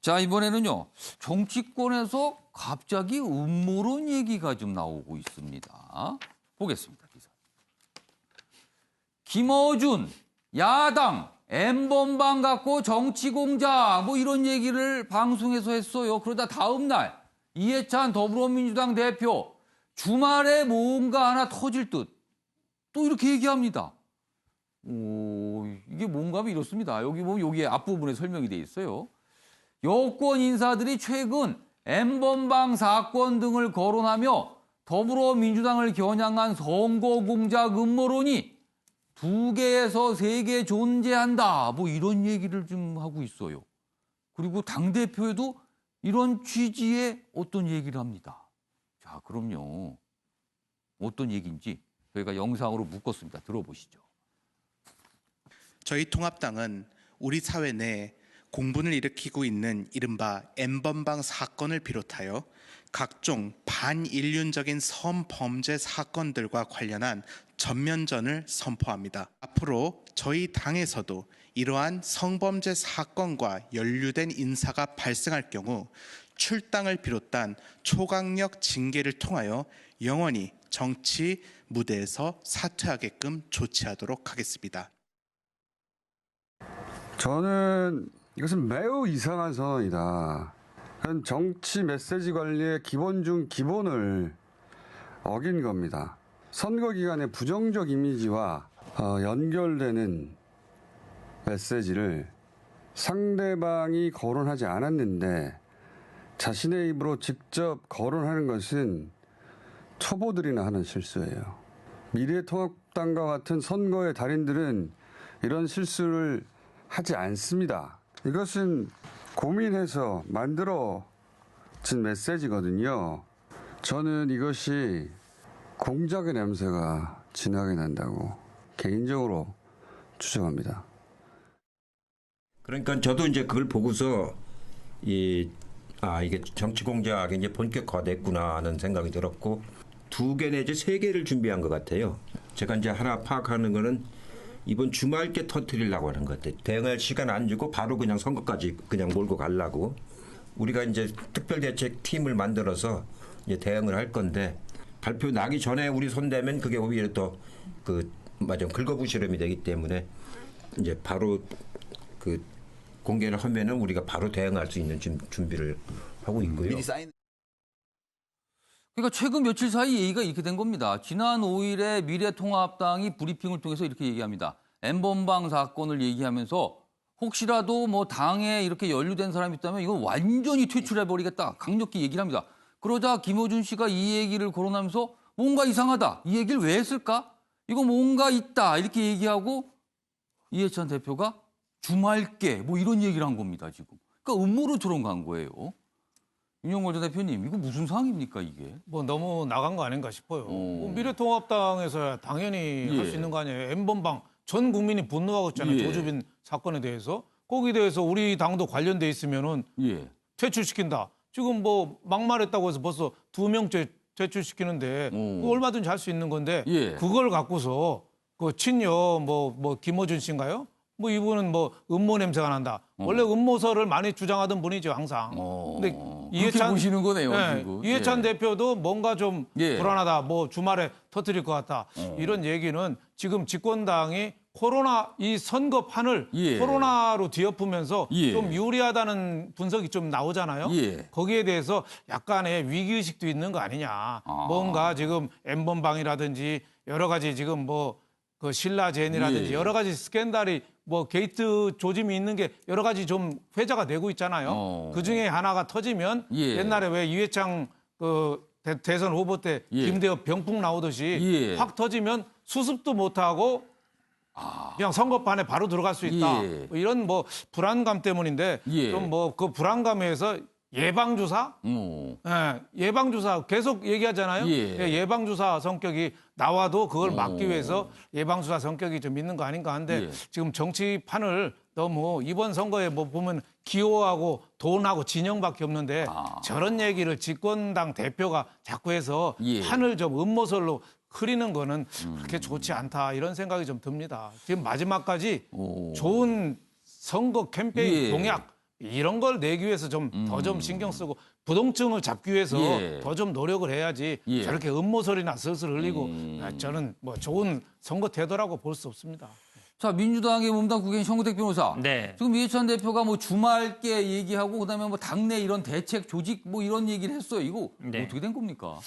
자, 이번에는요. 정치권에서 갑자기 음모론 얘기가 좀 나오고 있습니다. 보겠습니다. 기사. 김어준, 야당, N번방 갖고 정치공작 뭐 이런 얘기를 방송에서 했어요. 그러다 다음 날 이해찬 더불어민주당 대표 주말에 뭔가 하나 터질 듯 또 이렇게 얘기합니다. 이게 뭔가 하면 이렇습니다. 여기 보면 여기에 앞부분에 설명이 돼 있어요. 여권 인사들이 최근 N번방 사건 등을 거론하며 더불어민주당을 겨냥한 선거공작 음모론이 2개에서 3개 존재한다. 뭐 이런 얘기를 좀 하고 있어요. 그리고 당대표에도 이런 취지의 어떤 얘기를 합니다. 자, 그럼요. 어떤 얘기인지 저희가 영상으로 묶었습니다. 들어보시죠. 저희 통합당은 우리 사회 내 공분을 일으키고 있는 이른바 N번방 사건을 비롯하여 각종 반인륜적인 성범죄 사건들과 관련한 전면전을 선포합니다. 앞으로 저희 당에서도 이러한 성범죄 사건과 연루된 인사가 발생할 경우 출당을 비롯한 초강력 징계를 통하여 영원히 정치 무대에서 사퇴하게끔 조치하도록 하겠습니다. 저는 이것은 매우 이상한 선언이다. 정치 메시지 관리의 기본 중 기본을 어긴 겁니다. 선거 기간의 부정적 이미지와 연결되는 메시지를 상대방이 거론하지 않았는데 자신의 입으로 직접 거론하는 것은 초보들이나 하는 실수예요. 미래통합당과 같은 선거의 달인들은 이런 실수를 하지 않습니다. 이것은 고민해서 만들어진 메시지거든요. 저는 이것이 공작의 냄새가 진하게 난다고 개인적으로 추정합니다. 그러니까 저도 이제 그걸 보고서 이게 정치 공작이 이제 본격화됐구나 하는 생각이 들었고 2개 내지 3개를 준비한 것 같아요. 제가 이제 하나 파악하는 거는 이번 주말께 터뜨리려고 하는 것 같아요. 대응할 시간 안 주고 바로 그냥 선거까지 그냥 몰고 가려고. 우리가 이제 특별대책팀을 만들어서 이제 대응을 할 건데 발표 나기 전에 우리 손대면 그게 오히려 또 긁어부스럼이 되기 때문에 이제 바로 그 공개를 하면은 우리가 바로 대응할 수 있는 준비를 하고 있고요. 그러니까 최근 며칠 사이 얘기가 이렇게 된 겁니다. 지난 5일에 미래통합당이 브리핑을 통해서 이렇게 얘기합니다. N번방 사건을 얘기하면서 혹시라도 뭐 당에 이렇게 연루된 사람이 있다면 이건 완전히 퇴출해버리겠다. 강력히 얘기를 합니다. 그러자 김어준 씨가 이 얘기를 거론하면서 뭔가 이상하다. 이 얘기를 왜 했을까? 이거 뭔가 있다. 이렇게 얘기하고 이해찬 대표가 주말께 뭐 이런 얘기를 한 겁니다. 지금. 그러니까 음모론처럼 간 거예요. 윤영걸 전 대표님, 이거 무슨 상황입니까, 이게? 뭐 너무 나간 거 아닌가 싶어요. 미래통합당에서야 당연히 할 수 있는 거 아니에요. N번방 전 국민이 분노하고 있잖아요. 조주빈 사건에 대해서. 거기에 대해서 우리 당도 관련돼 있으면은 퇴출시킨다. 지금 뭐 막말했다고 해서 벌써 2명째 퇴출시키는데 그거 얼마든지 할 수 있는 건데 그걸 갖고서 그 친여 뭐 김어준 씨인가요? 뭐 이분은 뭐 음모 냄새가 난다. 원래 음모설을 많이 주장하던 분이죠, 항상. 근데 이해찬 보시는 거네요. 이해찬 대표도 뭔가 좀 불안하다. 뭐 주말에 터뜨릴 것 같다. 이런 얘기는 지금 집권당이 코로나 이 선거판을 코로나로 뒤엎으면서 좀 유리하다는 분석이 좀 나오잖아요. 거기에 대해서 약간의 위기의식도 있는 거 아니냐. 뭔가 지금 N번방이라든지 여러 가지 지금 뭐 그 신라젠이라든지 여러 가지 스캔들이 뭐 게이트 조짐이 있는 게 여러 가지 좀 회자가 되고 있잖아요. 그 중에 하나가 터지면 옛날에 왜 이회창 그 대선 후보 때 김대엽 병풍 나오듯이 확 터지면 수습도 못하고 그냥 선거판에 바로 들어갈 수 있다. 뭐 이런 뭐 불안감 때문인데 좀 뭐 그 불안감에서 예방주사? 예방주사 계속 얘기하잖아요. 예방주사 성격이 나와도 그걸 막기 위해서 예방주사 성격이 좀 있는 거 아닌가 하는데 지금 정치판을 너무 이번 선거에 뭐 보면 기호하고 돈하고 진영밖에 없는데 저런 얘기를 집권당 대표가 자꾸 해서 판을 좀 음모설로 흐리는 거는 그렇게 좋지 않다 이런 생각이 좀 듭니다. 지금 마지막까지 좋은 선거 캠페인 공약 이런 걸 내기 위해서 좀 더 좀 신경 쓰고 부동층을 잡기 위해서 예. 더 좀 노력을 해야지 예. 저렇게 음모설이나 슬슬 흘리고 저는 뭐 좋은 선거 태도라고 볼 수 없습니다. 자, 민주당의 몸담 국회의원 정우택 변호사. 네. 지금 이해찬 대표가 뭐 주말께 얘기하고 그다음에 뭐 당내 이런 대책 조직 뭐 이런 얘기를 했어요. 이거 네. 어떻게 된 겁니까?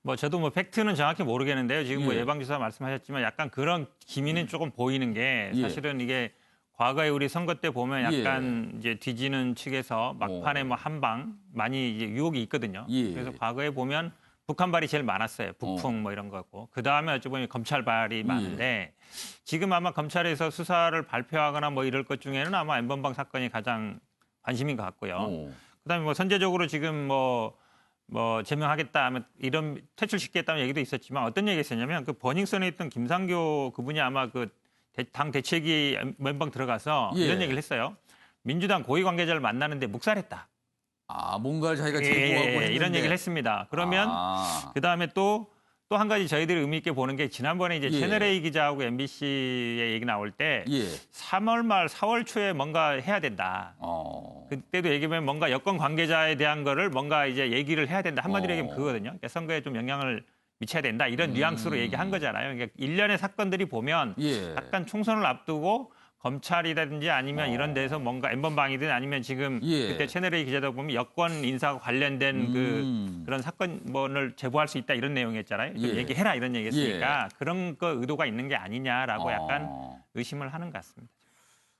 뭐 저도 뭐 팩트는 정확히 모르겠는데요. 지금 뭐 예. 예방주사 말씀하셨지만 약간 그런 기미는 조금 보이는 게 예. 사실은 이게 과거에 우리 선거 때 보면 약간 이제 뒤지는 측에서 막판에 뭐 한방 많이 이제 유혹이 있거든요. 예. 그래서 과거에 보면 북한발이 제일 많았어요. 북풍 뭐 이런 거고. 그 다음에 어찌 보면 검찰발이 많은데 지금 아마 검찰에서 수사를 발표하거나 뭐 이럴 것 중에는 아마 엠번방 사건이 가장 관심인 것 같고요. 그다음에 뭐 선제적으로 지금 뭐 제명하겠다 하면 이런 퇴출시키겠다는 얘기도 있었지만 어떤 얘기가 있었냐면 그 버닝썬에 있던 김상교 그분이 아마 그 당 대책위 멤버 들어가서 예. 이런 얘기를 했어요. 민주당 고위 관계자를 만나는데 묵살했다. 아, 뭔가를 자기가 제보하고 했는데. 이런 얘기를 했습니다. 그러면 그다음에 또 한 가지 저희들이 의미 있게 보는 게 지난번에 이제 예. 채널A 기자하고 MBC의 얘기 나올 때 예. 3월 말 4월 초에 뭔가 해야 된다. 그때도 얘기하면 뭔가 여권 관계자에 대한 거를 뭔가 이제 얘기를 해야 된다. 한마디로 얘기하면 그거거든요. 그러니까 선거에 좀 영향을 미쳐야 된다. 이런 뉘앙스로 얘기한 거잖아요. 그러니까 일련의 사건들이 보면 예. 약간 총선을 앞두고 검찰이라든지 아니면 이런 데서 뭔가 엠번방이든 아니면 지금 예. 그때 채널A 기자도 보면 여권 인사와 관련된 그런 사건을 제보할 수 있다 이런 내용이었잖아요. 좀 예. 얘기해라 이런 얘기했으니까 그런 거 의도가 있는 게 아니냐라고 약간 의심을 하는 것 같습니다.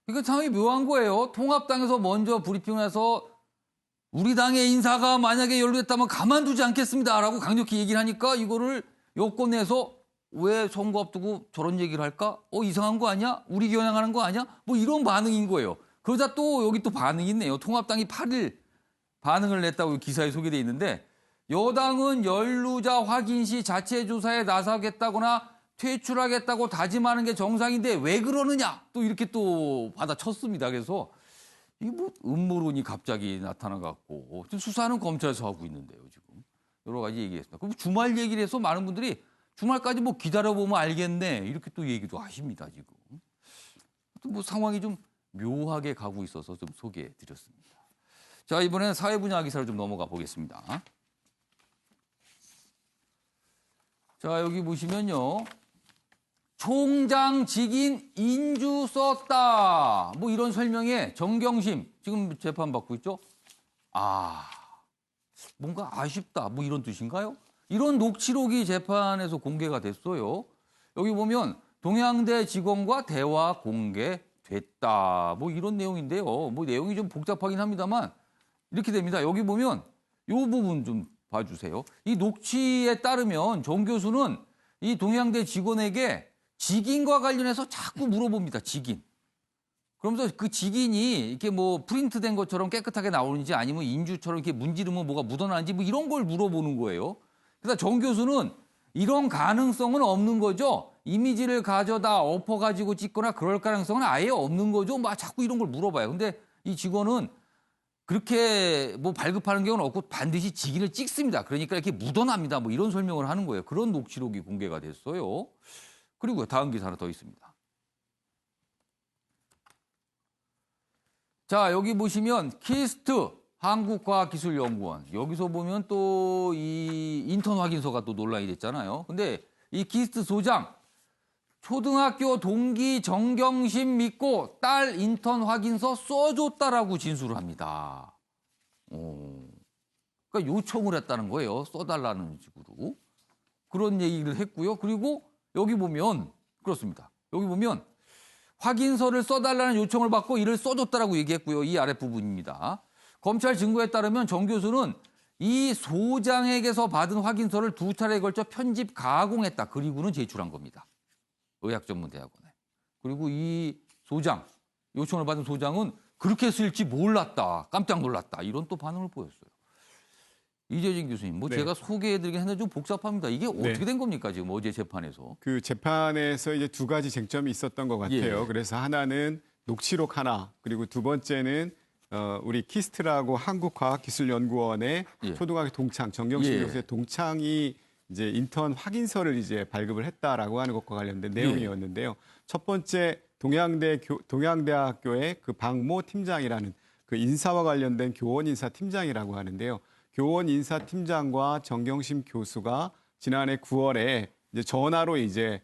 이거 상당히 묘한 거예요. 통합당에서 먼저 브리핑해서 우리 당의 인사가 만약에 연루됐다면 가만두지 않겠습니다라고 강력히 얘기를 하니까 이거를 여권 내에서 왜 선거 앞두고 저런 얘기를 할까? 이상한 거 아니야? 우리 겨냥하는 거 아니야? 뭐 이런 반응인 거예요. 그러다 또 여기 또 반응이 있네요. 통합당이 8일 반응을 냈다고 기사에 소개돼 있는데 여당은 연루자 확인 시 자체 조사에 나서겠다거나 퇴출하겠다고 다짐하는 게 정상인데 왜 그러느냐? 또 이렇게 또 받아쳤습니다. 그래서 이게 뭐 음모론이 갑자기 나타난 것 같고 지금 수사는 검찰에서 하고 있는데요. 지금 여러 가지 얘기했습니다. 그럼 주말 얘기를 해서 많은 분들이 주말까지 뭐 기다려보면 알겠네. 이렇게 또 얘기도 하십니다, 지금. 뭐 상황이 좀 묘하게 가고 있어서 좀 소개해 드렸습니다. 자, 이번에는 사회 분야 기사를 좀 넘어가 보겠습니다. 자, 여기 보시면요. 총장 직인 인주 썼다. 뭐 이런 설명에 정경심 지금 재판받고 있죠. 뭔가 아쉽다. 뭐 이런 뜻인가요? 이런 녹취록이 재판에서 공개가 됐어요. 여기 보면 동양대 직원과 대화 공개됐다. 뭐 이런 내용인데요. 뭐 내용이 좀 복잡하긴 합니다만 이렇게 됩니다. 여기 보면 이 부분 좀 봐주세요. 이 녹취에 따르면 정 교수는 이 동양대 직원에게 직인과 관련해서 자꾸 물어봅니다. 직인. 그러면서 그 직인이 이렇게 뭐 프린트된 것처럼 깨끗하게 나오는지 아니면 인주처럼 이렇게 문지르면 뭐가 묻어나는지 뭐 이런 걸 물어보는 거예요. 그래서 정 교수는 이런 가능성은 없는 거죠. 이미지를 가져다 엎어가지고 찍거나 그럴 가능성은 아예 없는 거죠. 막 자꾸 이런 걸 물어봐요. 근데 이 직원은 그렇게 뭐 발급하는 경우는 없고 반드시 직인을 찍습니다. 그러니까 이렇게 묻어납니다. 뭐 이런 설명을 하는 거예요. 그런 녹취록이 공개가 됐어요. 그리고 다음 기사 하나 더 있습니다. 자, 여기 보시면 키스트 한국과학기술연구원. 여기서 보면 또 이 인턴 확인서가 또 논란이 됐잖아요. 근데 이 키스트 소장 초등학교 동기 정경심 믿고 딸 인턴 확인서 써줬다라고 진술을 합니다. 그러니까 요청을 했다는 거예요. 써달라는 식으로. 그런 얘기를 했고요. 그리고 여기 보면 그렇습니다. 여기 보면 확인서를 써달라는 요청을 받고 이를 써줬다라고 얘기했고요. 이 아랫부분입니다. 검찰 증거에 따르면 정 교수는 이 소장에게서 받은 확인서를 2차례에 걸쳐 편집 가공했다. 그리고는 제출한 겁니다. 의학전문대학원에. 그리고 이 소장, 요청을 받은 소장은 그렇게 쓸지 몰랐다. 깜짝 놀랐다. 이런 또 반응을 보였어요. 이재진 교수님, 뭐 네. 제가 소개해드리긴 했는데 좀 복잡합니다. 이게 어떻게 된 겁니까? 지금 어제 재판에서. 그 재판에서 이제 두 가지 쟁점이 있었던 것 같아요. 예. 그래서 하나는 녹취록 하나, 그리고 두 번째는 우리 키스트라고 한국과학기술연구원의 예. 초등학교 동창 정경심 예. 교수의 동창이 이제 인턴 확인서를 이제 발급을 했다라고 하는 것과 관련된 내용이었는데요. 첫 번째 동양대학교의 그 박모 팀장이라는 그 인사와 관련된 교원 인사 팀장이라고 하는데요. 교원 인사 팀장과 정경심 교수가 지난해 9월에 이제 전화로 이제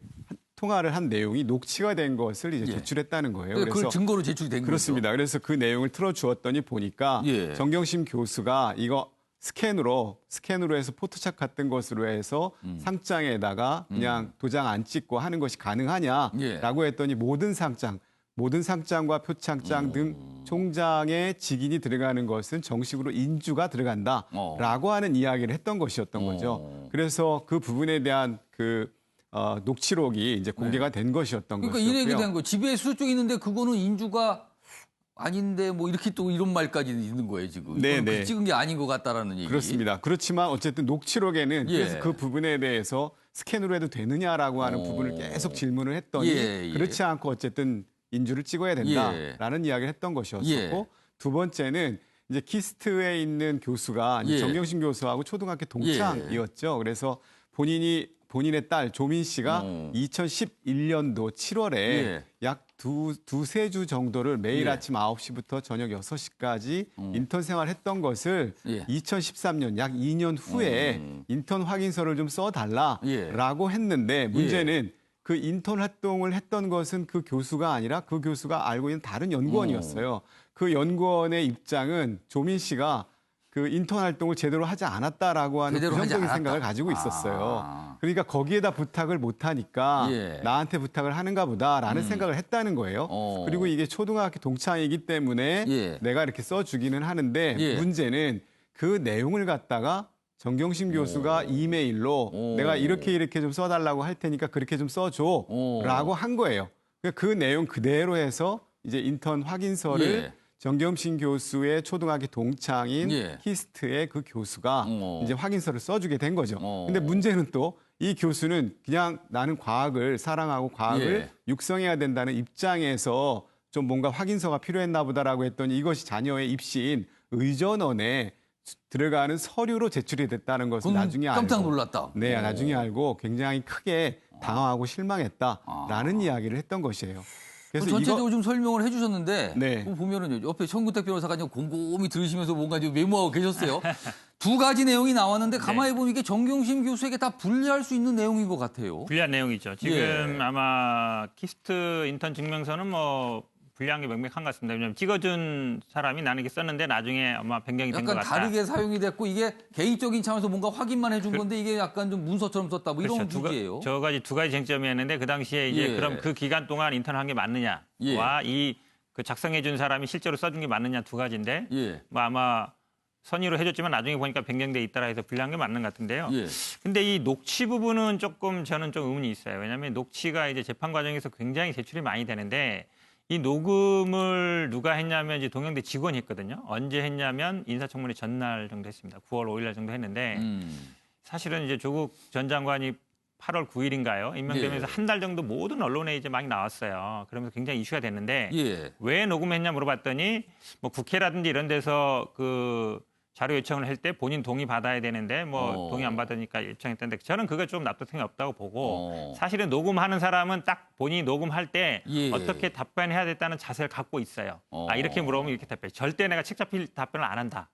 통화를 한 내용이 녹취가 된 것을 이제 제출했다는 거예요. 그래서 그걸 증거로 제출이 된 그렇습니다. 거죠. 그래서 그 내용을 틀어주었더니 보니까 정경심 교수가 이거 스캔으로 해서 포토샵 같은 것으로 해서 상장에다가 그냥 도장 안 찍고 하는 것이 가능하냐라고 했더니 모든 상장과 표창장 등 총장의 직인이 들어가는 것은 정식으로 인주가 들어간다라고 하는 이야기를 했던 것이었던 거죠. 그래서 그 부분에 대한 녹취록이 이제 공개가 된 것이었던 그러니까 것이었고요. 이 얘기 된 거. 집에 수수증 있는데 그거는 인주가 아닌데 뭐 이렇게 또 이런 말까지 있는 거예요 지금. 네. 찍은 게 아닌 것 같다라는 얘기. 그렇습니다. 그렇지만 어쨌든 녹취록에는 그래서 그 부분에 대해서 스캔으로 해도 되느냐라고 하는 부분을 계속 질문을 했더니 그렇지 않고 어쨌든 인주를 찍어야 된다라는 이야기를 했던 것이었었고 두 번째는 이제 키스트에 있는 교수가 이제 정경심 교수하고 초등학교 동창이었죠. 그래서 본인의 딸 조민 씨가 2011년도 7월에 약 두세 주 정도를 매일 아침 9시부터 저녁 6시까지 인턴 생활했던 것을 2013년 약 2년 후에 인턴 확인서를 좀 써달라라고 했는데 문제는 그 인턴 활동을 했던 것은 그 교수가 아니라 그 교수가 알고 있는 다른 연구원이었어요. 그 연구원의 입장은 조민 씨가 그 인턴 활동을 제대로 하지 않았다라고 하는 부정적인 생각을 가지고 있었어요. 그러니까 거기에다 부탁을 못하니까 나한테 부탁을 하는가 보다라는 생각을 했다는 거예요. 그리고 이게 초등학교 동창이기 때문에 내가 이렇게 써주기는 하는데 문제는 그 내용을 갖다가 정경심 교수가 이메일로 내가 이렇게 좀 써달라고 할 테니까 그렇게 좀 써줘라고 한 거예요. 그 내용 그대로 해서 이제 인턴 확인서를 정경심 교수의 초등학교 동창인 키스트의 그 교수가 이제 확인서를 써주게 된 거죠. 근데 문제는 또 이 교수는 그냥 나는 과학을 사랑하고 과학을 육성해야 된다는 입장에서 좀 뭔가 확인서가 필요했나 보다라고 했더니 이것이 자녀의 입시인 의전원에 들어가는 서류로 제출이 됐다는 것을 나중에 알고 깜짝 놀랐다. 네, 나중에 알고 굉장히 크게 당황하고 실망했다라는 이야기를 했던 것이에요. 그래서 전체적으로 좀 설명을 해주셨는데 보면은 옆에 정근택 변호사가 곰곰이 들으시면서 뭔가 좀 메모하고 계셨어요. 두 가지 내용이 나왔는데 가만히 보면 이게 정경심 교수에게 다 불리할 수 있는 내용인 것 같아요. 불리한 내용이죠. 지금 아마 키스트 인턴 증명서는 뭐 불리한 게 명백한 것 같습니다. 왜냐하면 찍어준 사람이 나는 이게 썼는데 나중에 아마 변경이 된 것 같다. 약간 다르게 사용이 됐고 이게 개인적인 차원에서 뭔가 확인만 해준 건데 이게 약간 좀 문서처럼 썼다 뭐 이런 문제예요. 두 가지 쟁점이었는데 그 당시에 이제 그럼 그 기간 동안 인턴한 게 맞느냐와 이 그 작성해준 사람이 실제로 써준 게 맞느냐 두 가지인데 뭐 아마 선의로 해줬지만 나중에 보니까 변경돼 있다라 해서 불리한 게 맞는 것 같은데요. 근데 이 녹취 부분은 저는 좀 의문이 있어요. 왜냐하면 녹취가 이제 재판 과정에서 굉장히 제출이 많이 되는데 이 녹음을 누가 했냐면 이제 동영대 직원이 했거든요. 언제 했냐면 인사청문회 전날 정도 했습니다. 9월 5일 날 정도 했는데 사실은 이제 조국 전 장관이 8월 9일인가요? 임명되면서 한 달 정도 모든 언론에 이제 많이 나왔어요. 그러면서 굉장히 이슈가 됐는데 왜 녹음했냐 물어봤더니 뭐 국회라든지 이런 데서 그 자료 요청을 할 때 본인 동의 받아야 되는데 뭐 동의 안 받으니까 요청했던데 저는 그거 좀 납득성이 없다고 보고 사실은 녹음하는 사람은 딱 본인이 녹음할 때 어떻게 답변해야 됐다는 자세를 갖고 있어요. 이렇게 물어보면 이렇게 답변해. 절대 내가 책 잡힐 답변을 안 한다.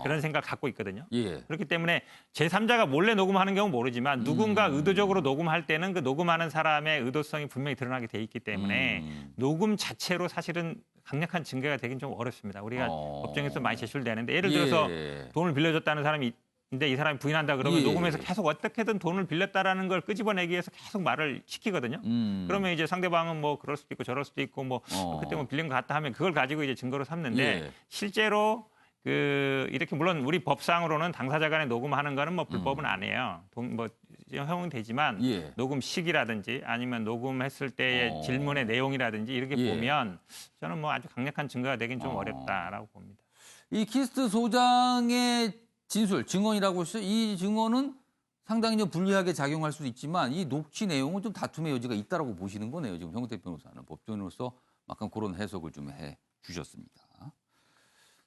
그런 생각을 갖고 있거든요. 그렇기 때문에 제3자가 몰래 녹음하는 경우는 모르지만 누군가 의도적으로 녹음할 때는 그 녹음하는 사람의 의도성이 분명히 드러나게 돼 있기 때문에 녹음 자체로 사실은 강력한 증거가 되긴 좀 어렵습니다. 우리가 법정에서 많이 제출되는데 예를 들어서 돈을 빌려줬다는 사람이 있는데 이 사람이 부인한다 그러면 녹음해서 계속 어떻게든 돈을 빌렸다라는 걸 끄집어내기 위해서 계속 말을 시키거든요. 그러면 이제 상대방은 뭐 그럴 수도 있고 저럴 수도 있고 뭐 그때 뭐 빌린 것 같다 하면 그걸 가지고 이제 증거로 삼는데 실제로 이렇게 물론 우리 법상으로는 당사자 간에 녹음하는 거는 뭐 불법은 아니에요. 뭐 허용은 되지만 녹음 시기라든지 아니면 녹음했을 때의 질문의 내용이라든지 이렇게 보면 저는 뭐 아주 강력한 증거가 되긴 좀 어렵다라고 봅니다. 이 키스트 소장의 진술, 증언이라고 했어요. 이 증언은 상당히 좀 불리하게 작용할 수도 있지만 이 녹취 내용은 좀 다툼의 여지가 있다라고 보시는 거네요. 지금 정근택 변호사는 법조인으로서 약간 그런 해석을 좀 해 주셨습니다.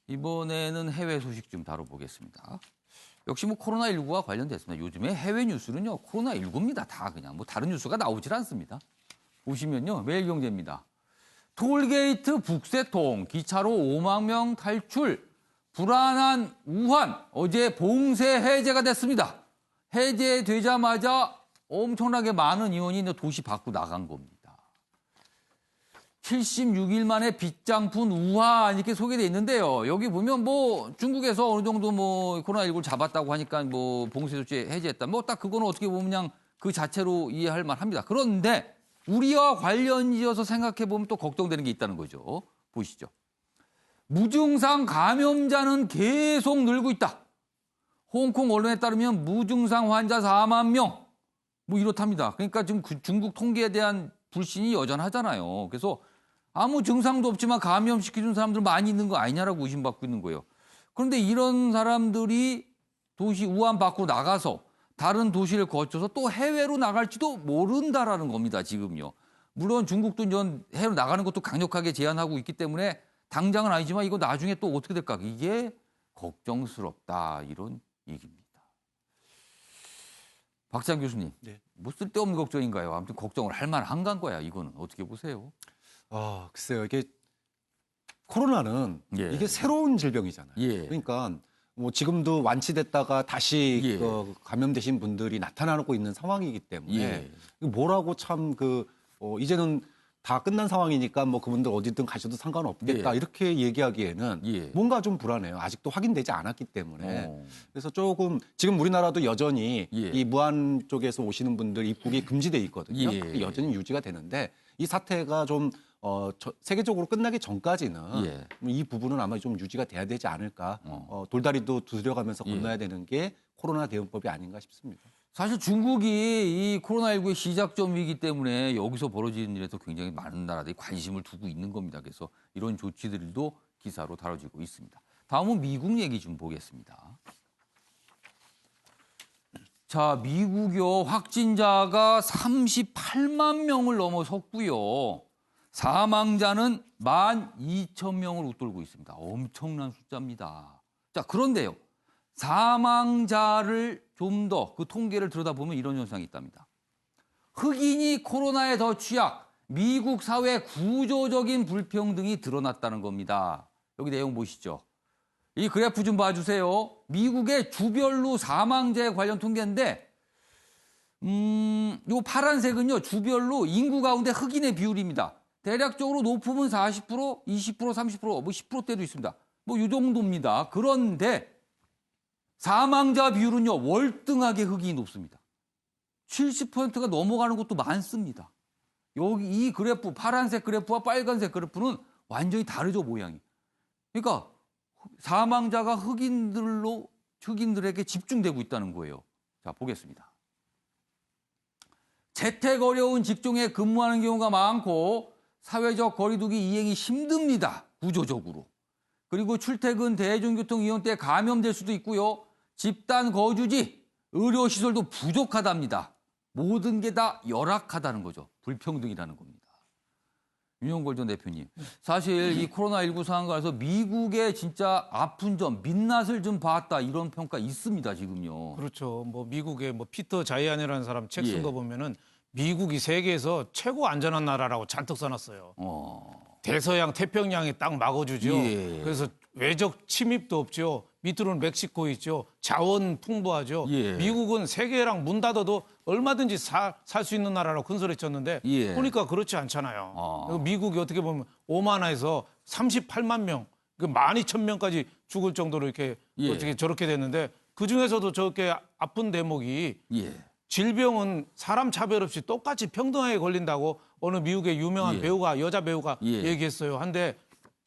이번에는 해외 소식 좀 다뤄보겠습니다. 역시 뭐 코로나19와 관련됐습니다. 요즘에 해외 뉴스는요, 코로나19입니다. 다 그냥 뭐 다른 뉴스가 나오질 않습니다. 보시면요, 매일경제입니다. 톨게이트 북새통, 기차로 5만 명 탈출, 불안한 우한, 어제 봉쇄 해제가 됐습니다. 해제되자마자 엄청나게 많은 인원이 도시 밖으로 나간 겁니다. 76일 만에 빗장푼 우한 이렇게 소개돼 있는데요. 여기 보면 뭐 중국에서 어느 정도 뭐 코로나19를 잡았다고 하니까 뭐 봉쇄 조치 해제했다. 뭐 딱 그거는 어떻게 보면 그냥 그 자체로 이해할 만합니다. 그런데 우리와 관련지어서 생각해 보면 또 걱정되는 게 있다는 거죠. 보시죠. 무증상 감염자는 계속 늘고 있다. 홍콩 언론에 따르면 무증상 환자 4만 명. 뭐 이렇답니다. 그러니까 지금 중국 통계에 대한 불신이 여전하잖아요. 그래서 아무 증상도 없지만 감염시키는 사람들 많이 있는 거 아니냐라고 의심받고 있는 거예요. 그런데 이런 사람들이 도시 우한 밖으로 나가서 다른 도시를 거쳐서 또 해외로 나갈지도 모른다라는 겁니다. 지금요. 물론 중국도 이제 해외로 나가는 것도 강력하게 제한하고 있기 때문에 당장은 아니지만 이거 나중에 또 어떻게 될까? 이게 걱정스럽다 이런 얘기입니다. 박찬 교수님, 네. 뭐 쓸데없는 걱정인가요? 아무튼 걱정을 할 만한 거야. 이거는 어떻게 보세요? 글쎄요. 이게 코로나는 예. 이게 새로운 질병이잖아요. 예. 그러니까 뭐 지금도 완치됐다가 다시 예. 감염되신 분들이 나타나고 있는 상황이기 때문에 예. 뭐라고 참 이제는 다 끝난 상황이니까 뭐 그분들 어디든 가셔도 상관없겠다 예. 이렇게 얘기하기에는 예. 뭔가 좀 불안해요. 아직도 확인되지 않았기 때문에. 그래서 조금 지금 우리나라도 여전히 예. 이 무안 쪽에서 오시는 분들 입국이 금지돼 있거든요. 예. 여전히 유지가 되는데 이 사태가 좀 세계적으로 끝나기 전까지는 예. 이 부분은 아마 좀 유지가 돼야 되지 않을까. 돌다리도 두드려가면서 예. 건너야 되는 게 코로나 대응법이 아닌가 싶습니다. 사실 중국이 이 코로나19의 시작점이기 때문에 여기서 벌어지는 일에도 굉장히 많은 나라들이 관심을 두고 있는 겁니다. 그래서 이런 조치들도 기사로 다뤄지고 있습니다. 다음은 미국 얘기 좀 보겠습니다. 자, 미국요 확진자가 38만 명을 넘어섰고요. 사망자는 12,000명을 웃돌고 있습니다. 엄청난 숫자입니다. 자, 그런데요. 사망자를 좀 더 그 통계를 들여다보면 이런 현상이 있답니다. 흑인이 코로나에 더 취약, 미국 사회 구조적인 불평등이 드러났다는 겁니다. 여기 내용 보시죠. 이 그래프 좀 봐주세요. 미국의 주별로 사망자에 관련 통계인데 요 파란색은요. 주별로 인구 가운데 흑인의 비율입니다. 대략적으로 높으면 40%, 20%, 30%, 뭐 10%대도 있습니다. 뭐 이 정도입니다. 그런데 사망자 비율은요. 월등하게 흑인이 높습니다. 70%가 넘어가는 것도 많습니다. 여기 이 그래프, 파란색 그래프와 빨간색 그래프는 완전히 다르죠, 모양이. 그러니까 사망자가 흑인들에게 집중되고 있다는 거예요. 자, 보겠습니다. 재택 어려운 직종에 근무하는 경우가 많고 사회적 거리두기 이행이 힘듭니다. 구조적으로. 그리고 출퇴근 대중교통 이용 때 감염될 수도 있고요. 집단 거주지, 의료시설도 부족하답니다. 모든 게 다 열악하다는 거죠. 불평등이라는 겁니다. 윤영걸 전 대표님, 사실 이 코로나19 상황에서 미국의 진짜 아픈 점, 민낯을 좀 봤다 이런 평가 있습니다, 지금요. 그렇죠. 뭐 미국의 뭐 피터 자이안이라는 사람 책 쓴 예. 거 보면은 미국이 세계에서 최고 안전한 나라라고 잔뜩 써놨어요. 대서양 태평양에 딱 막아주죠. 예. 그래서 외적 침입도 없죠. 밑으로는 멕시코 있죠. 자원 풍부하죠. 예. 미국은 세계랑 문 닫아도 얼마든지 살 수 있는 나라라고 큰소리쳤는데 예. 보니까 그렇지 않잖아요. 미국이 어떻게 보면 오만화에서 38만 명, 12,000명까지 죽을 정도로 이렇게 예. 어떻게 저렇게 됐는데 그중에서도 저렇게 아픈 대목이 예. 질병은 사람 차별 없이 똑같이 평등하게 걸린다고 어느 미국의 유명한 예. 배우가 여자 배우가 예. 얘기했어요. 한데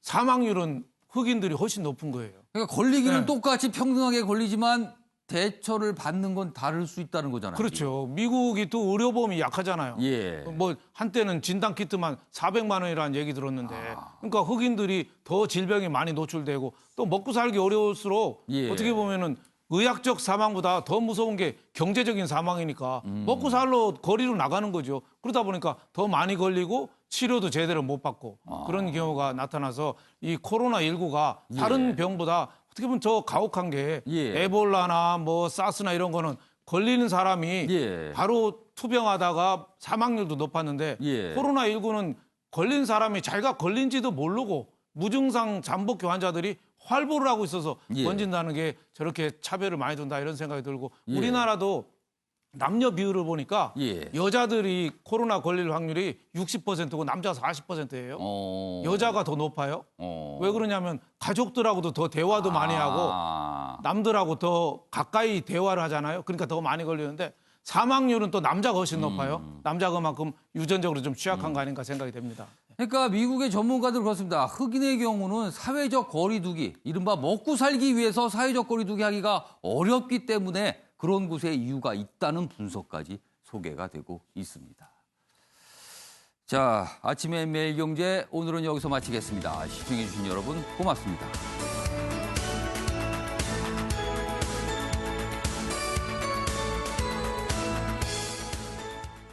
사망률은 흑인들이 훨씬 높은 거예요. 그러니까 걸리기는 네. 똑같이 평등하게 걸리지만 대처를 받는 건 다를 수 있다는 거잖아요. 그렇죠. 미국이 또 의료보험이 약하잖아요. 예. 뭐 한때는 진단 키트만 400만 원이라는 얘기 들었는데 그러니까 흑인들이 더 질병에 많이 노출되고 또 먹고 살기 어려울수록 예. 어떻게 보면은 의학적 사망보다 더 무서운 게 경제적인 사망이니까 먹고 살러 거리로 나가는 거죠. 그러다 보니까 더 많이 걸리고 치료도 제대로 못 받고 그런 경우가 나타나서 이 코로나19가 다른 병보다 어떻게 보면 더 가혹한 게 예. 에볼라나 뭐 사스나 이런 거는 걸리는 사람이 예. 바로 투병하다가 사망률도 높았는데 예. 코로나19는 걸린 사람이 자기가 걸린지도 모르고 무증상 잠복기 환자들이 활보를 하고 있어서 예. 번진다는 게 저렇게 차별을 많이 둔다 이런 생각이 들고 예. 우리나라도 남녀 비율을 보니까 예. 여자들이 코로나 걸릴 확률이 60%고 남자 40%예요. 여자가 더 높아요. 왜 그러냐면 가족들하고도 더 대화도 많이 하고 남들하고 더 가까이 대화를 하잖아요. 그러니까 더 많이 걸리는데 사망률은 또 남자가 훨씬 높아요. 남자가 그만큼 유전적으로 좀 취약한 거 아닌가 생각이 됩니다. 그러니까 미국의 전문가들 그렇습니다. 흑인의 경우는 사회적 거리두기, 이른바 먹고 살기 위해서 사회적 거리두기 하기가 어렵기 때문에 그런 곳에 이유가 있다는 분석까지 소개가 되고 있습니다. 자, 아침의 매일경제 오늘은 여기서 마치겠습니다. 시청해 주신 여러분 고맙습니다.